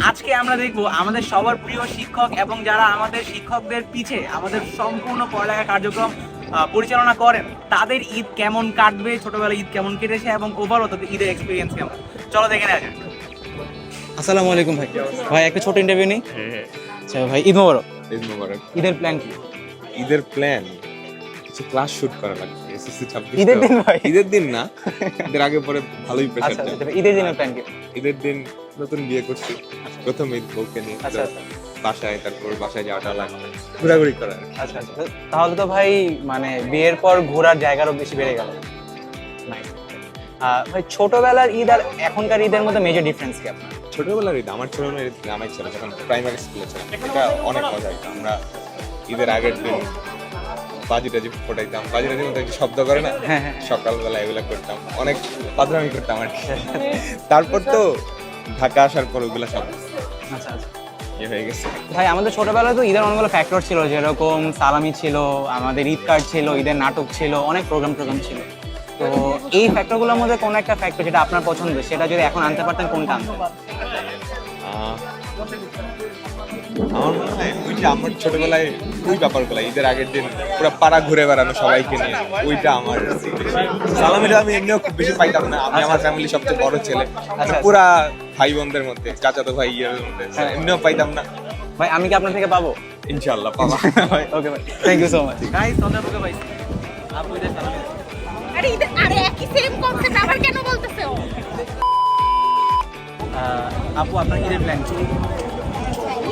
আজকে আমরা দেখবো আমাদের সবার প্রিয় শিক্ষক এবং যারা আমাদের শিক্ষকদের পিছে আমাদের সম্পূর্ণ পড়ালেখা কার্যক্রম পরিচালনা করেন, তাদের ঈদ কেমন কাটবে, ছোটবেলায় ঈদ কেমন কেটেছে এবং ওভারঅল তাদের ঈদের এক্সপিরিয়েন্স কেমন। চলো দেখে নেওয়া যাক। আসসালামু আলাইকুম ভাই। ভাই একটা ছোট ইন্টারভিউ নিই। আচ্ছা ভাই, ঈদ মোবারক। ঈদ মোবারক। ঈদের প্ল্যান কি? ঈদের প্ল্যান কিছু ক্লাস শুট করা লাগবে এসএসসি 26। ঈদের দিন ভাই? ঈদের দিন না, ঈদের আগে পরে ভালোই প্রেসার আচ্ছা যায়। আচ্ছা, ঈদের দিনের প্ল্যান কি? ঈদের দিন নতুন বিয়ে করছি, প্রথম ঈদ বউকে নিয়ে। আচ্ছা আচ্ছা বাসায়, তারপর বাসায় যাওয়াটা লাগবে, ঘোরাঘুরি করা। আচ্ছা আচ্ছা, তাহলে তো ভাই মানে বিয়ের পর ঘোরার জায়গারও বেশি বেড়ে গেল। ভাই ছোটবেলার ঈদ আর এখনকার ঈদের মধ্যে মেজর ডিফারেন্স কি আপনার? ছোটবেলার ঈদ, আমার ছোটবেলার ঈদ গ্রামে ছিল, যখন প্রাইমারি স্কুলে ছিলাম, এটা অনেক মজা হতো। আমরা ঈদের আগের দিন বাজি টাজি ফোটাইতাম, বাজি টাজির মধ্যে একটু শব্দ করে না, সকালবেলা এগুলো করতাম, অনেক পাদরামি করতাম আর কি। তারপর তো ঢাকা আসার পর ওগুলো সব আচ্ছা আচ্ছা ইয়ে হয়ে গেছে। ভাই আমাদের ছোটবেলায় তো ঈদের অনেকগুলো ফ্যাক্টর ছিল, যেরকম সালামি ছিল, আমাদের ঈদ কার্ড ছিল, ঈদের নাটক ছিল, অনেক প্রোগ্রাম ছিল। তো এই ফ্যাক্টরগুলোর মধ্যে কোন একটা ফ্যাক্টর যেটা আপনার পছন্দ, সেটা যদি এখন আনতে পারতেন কোনটা আনতেন? আমার মনে হয় ওই যে আমার ছোটবেলায় ওই ব্যাপারগুলো, ঈদের আগের দিন পুরো পাড়া ঘুরে বেড়ানো সবাইকে নিয়ে, ওইটা আমার। সালামিটা আমি এমনিও খুব বেশি পাইতাম না, আমি আমার ফ্যামিলি সবচেয়ে বড় ছেলে, পুরা ভাই বোনদের মধ্যে, চাচাতো ভাই ইয়ের মধ্যে এমনিও পাইতাম না। ভাই আমি কি আপনার থেকে পাবো? ইনশাআল্লাহ পাবা। ওকে ভাই, thank you so much. Guys অন্যভাবে পাইছি আপু ঈদের সালামি। আরে একই সেম কনসেপ্ট আবার কেন বলতেছো? আপু আপনার ঈদের প্ল্যান কি?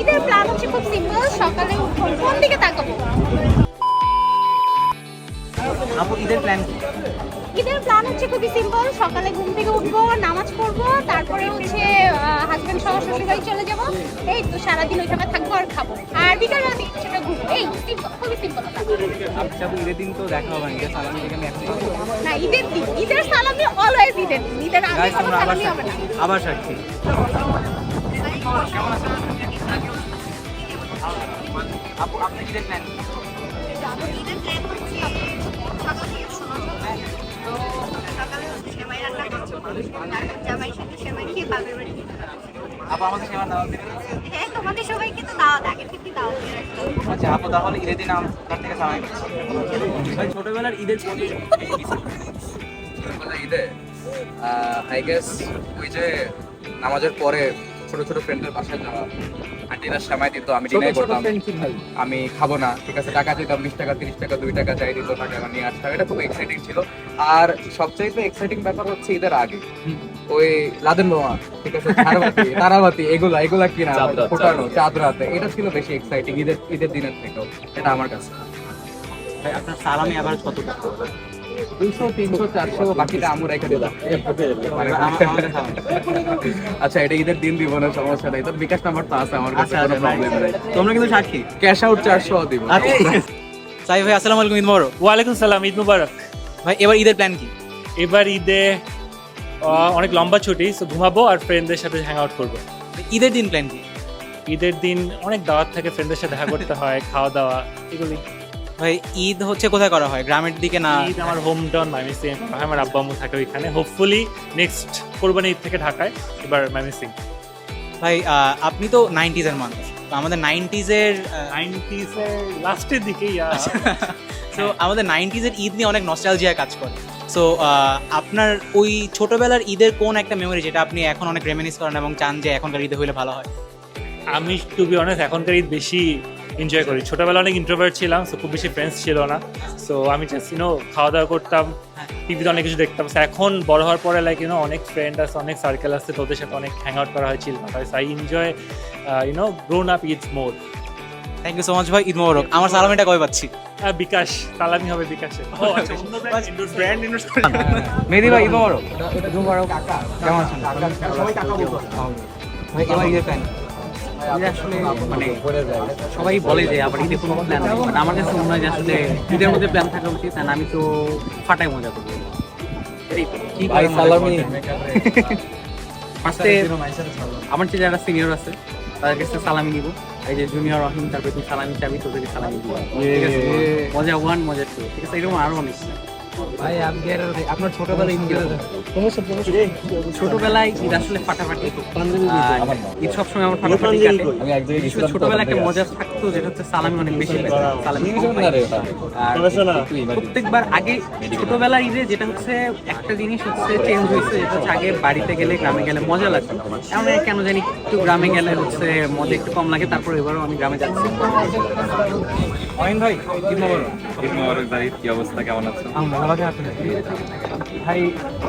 ঈদের প্ল্যান হচ্ছে খুব সিম্পল, সকালে উঠবো, কোন দিকে তাকাবো? আপু ঈদের প্ল্যান কি? ঈদের প্ল্যান হচ্ছে খুবই সিম্পল, সকালে ঘুম থেকে উঠবো, নামাজ পড়বো, তারপরে হচ্ছে হাজবেন্ড সহ শ্বশুর বাড়ি চলে যাবো, এই তো সারাদিন ওইখানে থাকবো আর খাবো, আর বিকালবেলা থেকে সেটা ঘুরবো। এই সিম্পল, খুবই সিম্পল। আপু ঈদের দিন তো দেখা হবে না, ঈদের সালামি থেকে আমি এখন পাবো না, ঈদের দিন, ঈদের সালামি অলওয়েজ ঈদের দিন, ঈদের আগে গাইস। কোনো আমরা সালামি হবে না। আবার সাক্ষী। আপু আপনার ঈদের প্ল্যান কি? ঈদের প্ল্যান হচ্ছে সকাল থেকে সকালে সেমাই রান্না করবো, জামাইয়ের সাথে সেমাই খেয়ে বাপের বাড়ি যেতে হবে। আপু আমাদের সেবা দাওয়াত দেবেন? হ্যাঁ, তোমাদের সবাইকে তো দাওয়াত, আগে থেকে দাওয়াত দিয়ে রাখলাম। আচ্ছা আপু তাহলে ঈদের দিন আপনার থেকে সালামি পাচ্ছি। ভাই ছোটবেলার ঈদের ছোটবেলার ঈদে আই গেস ওই যে নামাজের পরে ছোট ছোট ফ্রেন্ডদের বাসায় যাওয়া, আন্টিরা সময় দিত, আমি ডিনাই করতাম, আমি খাবো না, ঠিক আছে, টাকা দিতাম 20 টাকা 30 টাকা 2 টাকা চাই দিত, টাকা আমার নিয়ে আসতাম, এটা খুব এক্সাইটিং ছিল। আর সবচাইতে এক্সাইটিং ব্যাপার হচ্ছে ঈদের আগে ওই লাদেন বোমা, ঠিক আছে, ঝাড়বাতি তারাবাতি এগুলা কিনা, ফোটানো চাঁদ রাতে, এটা ছিল বেশি এক্সাইটিং ঈদের দিনের থেকেও, এটা আমার কাছে। ভাই আপনার সালামি এভারেজ কত টাকা? 200 300 400, বাকিটা আমু রেখে দিলাম। আচ্ছা, এটা ঈদের দিন দিব না, সমস্যা নাই, তোর বিকাশ নাম্বার তো আছে আমার কাছে, কোনো প্রবলেম নাই। তোমরা কিন্তু সাক্ষী। ক্যাশ আউট 400 দিব। সাই ভাই আসসালামু আলাইকুম, ঈদ মোবারক। ওয়ালাইকুম সালাম, ঈদ মুবারক। ভাই এবার ঈদের প্ল্যান কি? এবার ঈদে অনেক লম্বা ছুটি, সো ঘুমাবো আর ফ্রেন্ডদের সাথে হ্যাং আউট করবো। ঈদের দিন প্ল্যান কি? ঈদের দিন অনেক দাওয়াত থাকে, ফ্রেন্ডদের সাথে দেখা করতে হয়, খাওয়া দাওয়া এগুলি। ভাই ঈদ হচ্ছে কোথায় করা হয়, গ্রামের দিকে না? ঈদ আমার হোম টাউন ময়মনসিং, আমার আব্বা আম্মু থাকে ওইখানে। হোপফুলি নেক্সট কোরবানি ঈদ থেকে ঢাকায়, এবার ময়মনসিং। ভাই আপনি তো 90s এর মানুষ, তো আমাদের 90s এর 90s এর লাস্টের দিকে, সো আমাদের 90s এর ঈদ নিয়ে অনেক নস্টালজিয়া কাজ করে। সো আপনার ওই ছোটবেলার ঈদের কোন একটা মেমোরি যেটা আপনি এখন অনেক রেমিনিস করেন এবং চান যে এখনকার ঈদে হইলে ভালো হয়? আমি টু বি অনেস্ট এখনকার ঈদ বেশি এনজয় করি। ছোটবেলা অনেক ইন্ট্রোভার্ট ছিলাম, সো খুব বেশি ফ্রেন্ডস ছিল না, সো আমি জাস্ট খাওয়া দাওয়া করতাম, টিভিতে অনেক কিছু দেখতাম। সো এখন বড় হওয়ার পরে অনেক ফ্রেন্ড আছে, অনেক সার্কেল আছে, তোদের সাথে অনেক হ্যাং আউট করা হয়, চিল করা হয়। So I enjoy grown up it's more. Thank you so much ভাই, ঈদ মোবারক। আমার সালামিটা কবে পাচ্ছি? বিকাশ, সালামি হবে বিকাশে। মেহেদি ভাই ঈদ মোবারক। ঈদ মোবারক। কেমন আছেন? ভাই এবার ঈদের প্ল্যান? আসলে মানে সবাই বলে যে আবার ঈদে কোনো প্ল্যান নেই, বাট আমার কাছে মনে হয় যে আসলে ঈদের মধ্যে প্ল্যান থাকা উচিত, আর আমি তো ফাটাই মজা করবো। কি ফার্স্টে আমার যে যারা সিনিয়র আছে তাদের কাছে সালামি নিব, এই যে জুনিয়র রহিম, তারপরে তুই সালামি চাবি, তোদেরকে সালামি দিব, ঠিক আছে? মজা ওয়ান, মজা টু, ঠিক আছে? এরকম আরো অনেক। ভাই আপনার ছোটবেলায় ঈদ ছোটবেলায় ঈদ আসলে ফাটাফাটি ঈদ সবসময় আমার ফাটাফাটি কাটে। বিশেষ করে ছোটবেলায় একটা মজা থাকতো যেটা হচ্ছে সালামি অনেক বেশি পেতাম। সালামি কম পাইতাম। আর প্রত্যেকবার আগে ছোটবেলার ঈদে যেটা হচ্ছে একটা জিনিস হচ্ছে চেঞ্জ হয়েছে, যেটা হচ্ছে আগে বাড়িতে গেলে গ্রামে গেলে মজা লাগতো। এমন কেন জানি একটু গ্রামে গেলে হচ্ছে মজা একটু কম লাগে। তারপর এবারও আমি গ্রামে যাচ্ছি। অয়ন ভাই ঈদ মোবারক। ঈদ মোবারক ভাই, কি অবস্থা, কেমন আছো? ভালো আছেন আপনি? ভাই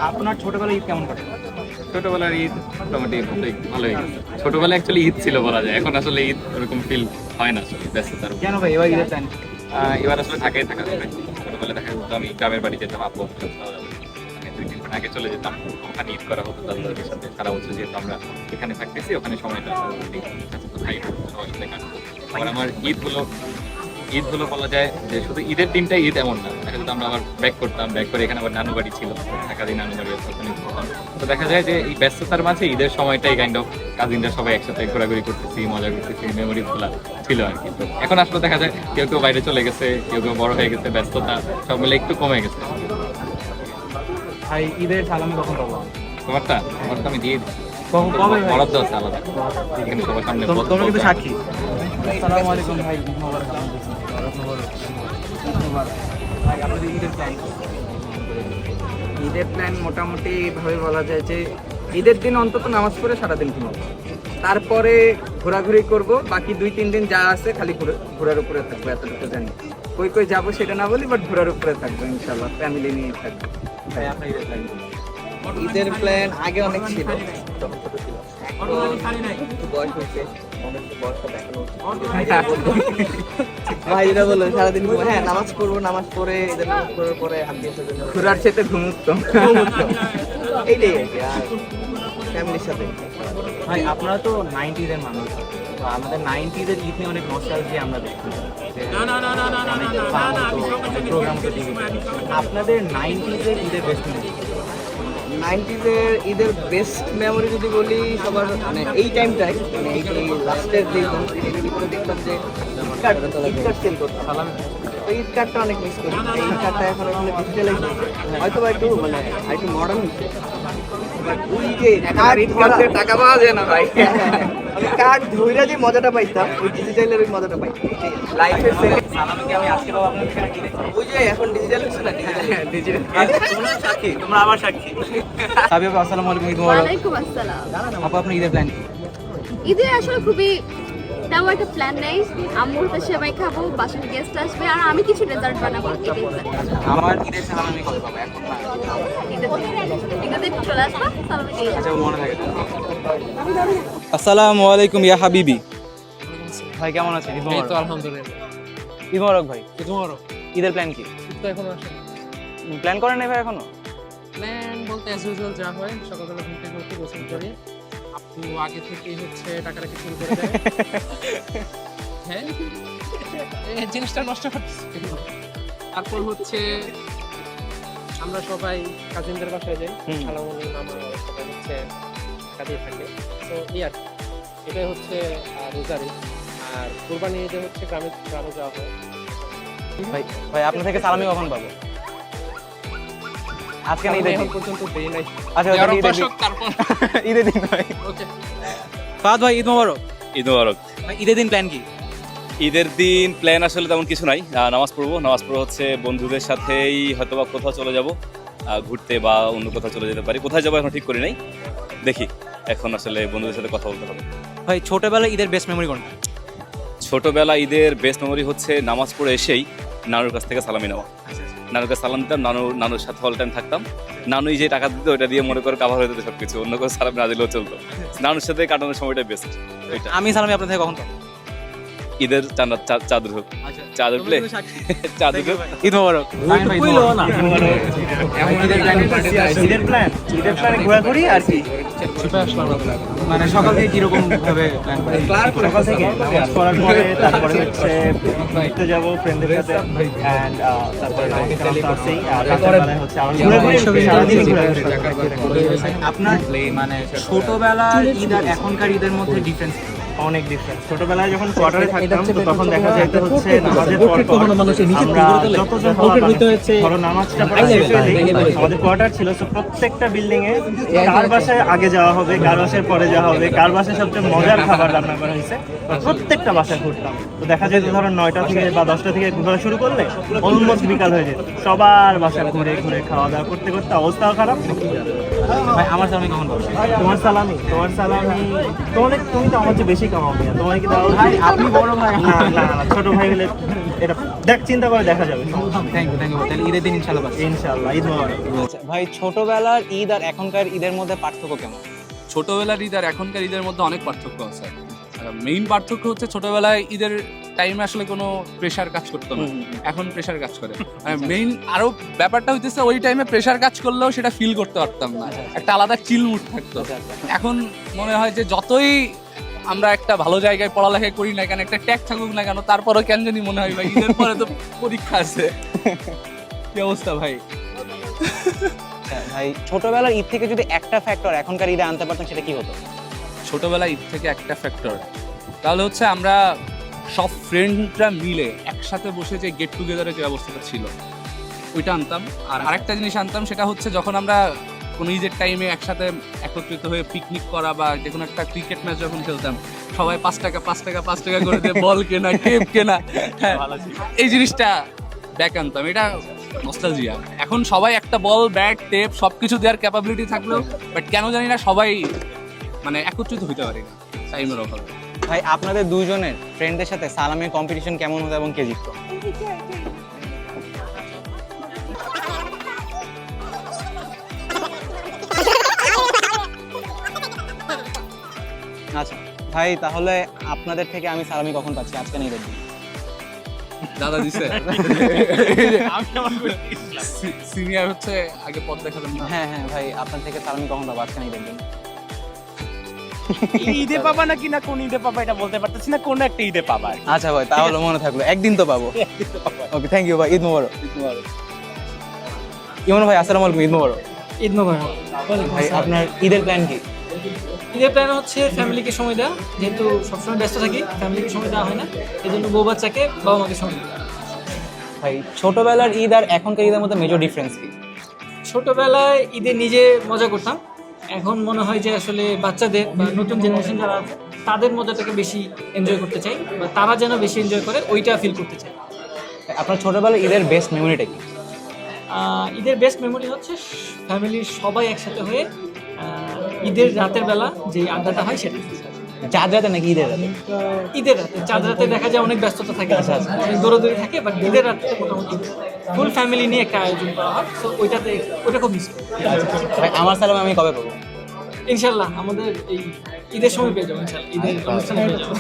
আপনার ছোটবেলায় ঈদ কেমন কাটে? ছোটবেলার ঈদ মোটামুটি ভালোই গেছে। ছোটবেলায় অ্যাকচুয়ালি ঈদ ছিল বলা যায়, এখন আসলে ঈদ ওরকম ফিল হয় না আসলে ব্যস্ততার উপর। কেন ভাই এবার ঈদের প্ল্যান? এবার আসলে ঢাকায় থাকা যাবে। ছোটবেলায় দেখা যেত আমি গ্রামের বাড়ি যেতাম, আব্বু মানে 2-3 দিন আগে চলে যেতাম, ওখানে ঈদ করা হতো দাদুদের সাথে। সারা বছর যেহেতু আমরা এখানে থাকতেছি, ওখানে সময়টা ভাই সবার সাথে কাটতো। আবার আমার ঈদ হলো বলা যায় যে শুধু ঈদের দিনটাই ঈদ এমন না, দেখা যেত আমরা আবার ব্যাক করতাম, ব্যাক করে এখানে আবার নানু বাড়ি ছিল, ঢাকা দিয়ে নানু বাড়ি আছে, ওখানে ঘুরতাম। তো দেখা যায় যে এই ব্যস্ততার মাঝে ঈদের সময়টাই কাইন্ড অফ কাজিনরা সবাই একসাথে ঘোরাঘুরি করতেছি, মজা করতেছি, মেমোরিজ গুলা ছিল আর কি। তো এখন আসলে দেখা যায় কেউ কেউ বাইরে চলে গেছে, কেউ কেউ বড় হয়ে গেছে, ব্যস্ততা সব মিলে একটু কমে গেছে। ভাই ঈদের সালামি কখন পাবো? তোমারটা আমি দিয়ে দিচ্ছি, কবে ভাই? বরাদ্দ আছে আলাদা, এখানে সবার সামনে তোমরা কিন্তু সাক্ষী। আসসালামু আলাইকুম ভাই, ঈদ মোবারক। ভাই আপনাদের ঈদের প্ল্যান? ঈদের প্ল্যান মোটামুটি ভাবে বলা যায় যে ঈদের দিন অন্তত নামাজ পড়ে সারাদিন ঘুমাবো, তারপরে ঘোরাঘুরি করব। বাকি 2-3 দিন যা আছে খালি ঘোরার উপরে থাকবো, এতটুকু জানি। কই কই যাবো সেটা না বলি, বাট ঘোরার উপরে থাকবো ইনশাল্লাহ, ফ্যামিলি নিয়ে থাকবো। ভাই আপনার ঈদের প্ল্যান? ঈদের প্ল্যান আগে অনেক ছিল, তখন ছোট ছিল। একটু বয়স হয়েছে, অনেকটা বয়সটা দেখানো ভাইরা বলো সারাদিন হ্যাঁ নামাজ পড়বো, নামাজ পড়ে ঈদের নামাজ পড়ার পরে ঘোরার সাথে ঘুমুত্তম এইটাই আর কি। আর ফ্যামিলির সাথে। ভাই আপনারা তো 90s এর মানুষ, তো আমাদের 90s এর ঈদ নিয়ে অনেক নস্টালজি আমরা দেখি। প্রোগ্রাম আপনাদের 90s এর ঈদের বেস্ট মেমরি? 90s এর ঈদের বেস্ট মেমোরি যদি বলি সবার মানে এই টাইমটাই, মানে এই লাস্টের যে ঈদে দেখতাম যে ঈদ কার্ড সেল করতাম, ওই ঈদ কার্ডটা অনেক মিস করি। এই ঈদ কার্ডটা এখন আসলে ডিজিটালাইজ হয়তো বা একটু মানে একটু মডার্ন হচ্ছে, বাট ওই যে টাকা পাওয়া যায় না ভাই, আমি কার্ড ধইরা যে মজাটা পাইতাম ওই ডিজিটালের ওই মজাটা পাইতাম লাইফের সেকেন্ড। সালামিকে আমি আজকে পাবো আপনাদের এখানে কিনে। ওই যে এখন ডিজিটাল হচ্ছে না, ডিজিটাল তোমরা সাক্ষী, তোমরা আবার সাক্ষী। সাবি আপু আসসালামু আলাইকুম, ঈদ মোবারক। ওয়ালাইকুম আসসালাম। আপু আপনার ঈদের প্ল্যান কি? ঈদে আসলে খুবই তেমন একটা প্ল্যান নেই। আম্মুর তো সেমাই খাবো, বাসার গেস্ট আসবে, আর আমি কিছু ডেজার্ট বানাবো। এটাই plan। আমার ঈদের সালাম আমি কবে পাবো এখন না? ঈদের দিন চলে আসবা, সালামি দিয়ে যাবো। আচ্ছা মনে থাকে। আসসালামু আলাইকুম ইয়া হাবিবি। ভাই কেমন আছেন? ঈদ মোবারক। আলহামদুলিল্লাহ। ঈদ মোবারক ভাই। ঈদ মোবারক। ঈদের প্ল্যান কি? তো এখন আসে প্ল্যান করেন নাই ভাই এখনো? প্ল্যান বলতে অ্যাজ ইউজুয়াল যা হয়, সকালবেলা ঘুম থেকে উঠে গোসল করি, আপু আগে থেকেই হচ্ছে টাকা রাখি শুরু করে দেয়। হ্যাঁ এই জিনিসটা নষ্ট করতেছি। তারপর হচ্ছে আমরা সবাই কাজিনদের বাসায় যাই, খালামণি মামা সবাই হচ্ছে কাজে থাকে। তো এই আর কি। এটাই হচ্ছে রোজারি। আর কোরবানি ঈদে হচ্ছে গ্রামে যাওয়া হয়। ভাই আপনার থেকে সালামি কখন পাবো? আজকে না ঈদের দিন? এখন পর্যন্ত দেই নাই। আচ্ছা ঈদের দিন। তারপর ঈদের দিন ভাই। ওকে। ফাদ ভাই ঈদ মোবারক। ঈদ মোবারক। ভাই ঈদের দিন প্ল্যান কি? ঈদের দিন প্ল্যান আসলে তেমন কিছু নাই, নামাজ পড়বো হচ্ছে বন্ধুদের সাথেই হয়তো বা কোথাও চলে যাব ঘুরতে, বা অন্য কোথাও চলে যেতে পারি। কোথায় যাবো এখন ঠিক করি নাই, দেখি এখন আসলে বন্ধুদের সাথে কথা বলতে হবে। ভাই ছোটবেলায় ঈদের বেস্ট মেমরি কোনটা? ছোটবেলা ঈদের বেস্ট মেমোরি হচ্ছে নামাজ পড়ে এসেই নানুর কাছ থেকে সালামি নেওয়া। নানুর কাছে সালাম দিতাম, নানুর সাথে অল টাইম থাকতাম। নানুই যে টাকা দিত ওইটা দিয়ে মনে করে কাভার হয়ে যেত সবকিছু, অন্য কোনো সালাম না দিলেও চলতো। নানুর সাথে কাটানোর সময়টা বেস্ট। আমি সালামি আপনার থেকে কখন পাবো? ঈদের চাঁদ হোক, চাঁদ উঠলে চাঁদ উঠে ঈদ মোবারক। ঈদের প্ল্যান ঘোরাঘুরি আর কি, মানে সকাল থেকে কিরকম ভাবে প্ল্যান করেন? সকাল থেকে নামাজ পড়ার পরে তারপরে হচ্ছে ঘুরতে যাবো ফ্রেন্ডদের সাথে, এন্ড তারপরে রাতেরবেলায় হচ্ছে সারাদিন ঘোরাঘুরি। আপনার মানে ছোটবেলার ঈদ আর এখনকার ঈদের মধ্যে ডিফারেন্স? অনেক ডিফারেন্স। ছোটবেলায় যখন কোয়ার্টারে থাকতাম তো তখন দেখা যেত হচ্ছে নামাজের পর আমরা যতজন ধরো নামাজটা পড়া শেষ হয়ে আমাদের কোয়ার্টার ছিল, তো প্রত্যেকটা বিল্ডিং এ কার বাসায় আগে যাওয়া হবে, কার বাসায় পরে যাওয়া হবে, কার বাসায় সবচেয়ে মজার খাবার রান্না করা হয়েছে, প্রত্যেকটা বাসায় ঘুরতাম। তো দেখা যেত ধরো 9টা থেকে বা 10টা থেকে ঘোরা শুরু করলে অলমোস্ট বিকাল হয়ে যেত। সবার বাসায় ঘুরে ঘুরে খাওয়া দাওয়া করতে করতে অবস্থাও খারাপ। ভাই আমার সালামি কখন পাবো? তোমার সালামি তুমি তো আমার চেয়ে বেশি কামাও মিয়া, তোমার কি দেওয়া উচিত? আপনি বড় ভাই। না না না, ছোট ভাই হলে এটা চিন্তা করে দেখা যাবে। থ্যাংক ইউ তাহলে ঈদের দিন ইনশাআল্লাহ পাচ্ছি। ইনশাআল্লাহ, ঈদ মোবারক। আচ্ছা ভাই, ছোটবেলার ঈদ আর এখনকার ঈদের মধ্যে পার্থক্য কেমন? ছোটবেলার ঈদ আর এখনকার ঈদের মধ্যে অনেক পার্থক্য আছে। মেইন পার্থক্য হচ্ছে ছোটবেলায় ঈদের টাইমে আসলে কোনো প্রেশার কাজ করতো না, এখন প্রেশার কাজ করে। মেইন আরো ব্যাপারটা হইতেছে ওই টাইমে প্রেশার কাজ করলেও সেটা ফিল করতে পারতাম না, একটা আলাদা চিল মুড থাকতো। এখন মনে হয় যে যতই আমরা একটা ভালো জায়গায় পড়ালেখা করি না কেন, একটা ট্যাগ থাকুক না কেন, তারপরও কেন জানি মনে হয় ভাই ঈদের পরে তো পরীক্ষা আছে। কি অবস্থা ভাই? ভাই ছোটবেলার ঈদ থেকে যদি একটা ফ্যাক্টর এখনকার ঈদে আনতে পারতাম সেটা কি হতো? ছোটবেলা ঈদ থেকে একটা ফ্যাক্টর তাহলে হচ্ছে আমরা সব ফ্রেন্ডরা মিলে একসাথে বসে যে গেট টুগেদারের যে ব্যবস্থাটা ছিল ওইটা আনতাম। আর আরেকটা জিনিস আনতাম, সেটা হচ্ছে যখন আমরা কোনো ঈদের টাইমে একসাথে একত্রিত হয়ে পিকনিক করা বা যে কোনো একটা ক্রিকেট ম্যাচ যখন খেলতাম, সবাই 5 টাকা করে দিয়ে বল কেনা, টেপ কেনা, হ্যাঁ এই জিনিসটা ব্যাক আনতাম। এটা নস্টালজিয়া। এখন সবাই একটা বল, ব্যাট, টেপ সবকিছু দেওয়ার ক্যাপাবিলিটি থাকলেও বাট কেন জানি না সবাই মানে একত্রিত হইতে পারি না টাইমের অভাবে। ভাই আপনাদের দুইজনের ফ্রেন্ডদের সাথে সালামের কম্পিটিশন কেমন হতো এবং কে জিততো? আচ্ছা ভাই, তাহলে আপনাদের থেকে আমি সালামি কখন পাচ্ছি? আজকে নেই দেখবি দাদা দিছে সিনিয়র হচ্ছে আগে পথ দেখাবেন না। হ্যাঁ হ্যাঁ ভাই, আপনার থেকে সালামি কখন পাবো? আজকে নেই দেখবেন। ঈদে পাবা নাকি না কোন ঈদে পাবা এটা বলতে পারতেছি না, কোন একটা ঈদে পাবা। আচ্ছা ভাই, তাহলে মনে থাকলো, একদিন তো পাবো। ওকে, থ্যাংক ইউ ভাই, ঈদ মোবারক। ইমন ভাই আসসালামু আলাইকুম, ঈদ মোবারক। ঈদ মোবারক। ভাই আপনার ঈদের প্ল্যান কি? ঈদের প্ল্যান হচ্ছে ফ্যামিলিকে সময় দেওয়া, যেহেতু সবসময় ব্যস্ত থাকি, ফ্যামিলিকে সময় দেওয়া হয় না, এই জন্য বউ বাচ্চাকে বাবা মাকে সময় দেওয়া। ভাই ছোটবেলার ঈদ আর এখনকার ঈদের মধ্যে মেজর ডিফারেন্স কি? ছোটবেলায় ঈদে নিজে মজা করতাম, এখন মনে হয় যে আসলে বাচ্চাদের বা নতুন জেনারেশন যারা আছে তাদের মজাটাকে বেশি এনজয় করতে চাই, বা তারা যেন বেশি এনজয় করে ওইটা ফিল করতে চাই। আপনার ছোটবেলার ঈদের বেস্ট মেমোরিটা কি? ঈদের বেস্ট মেমোরি হচ্ছে ফ্যামিলির সবাই একসাথে হয়ে ঈদের রাতের বেলা যে আড্ডাটা হয় সেটা। চাঁদ রাতে নাকি ঈদের রাতে? ঈদের রাতে। চাঁদ রাতে দেখা যায় অনেক ব্যস্ততা থাকে, অনেক দৌড়াদৌড়ি থাকে, বাট ঈদের রাতে মোটামুটি ফুল ফ্যামিলি নিয়ে একটা আয়োজন করা হয়, তো ওইটা খুব মিস করি। ভাই আমার সালাম আমি কবে পাবো? ইনশাল্লাহ আমাদের এই ঈদের সময় পেয়ে যাবো, ইনশাল্লাহ ঈদের অনুষ্ঠানে পেয়ে যাবো।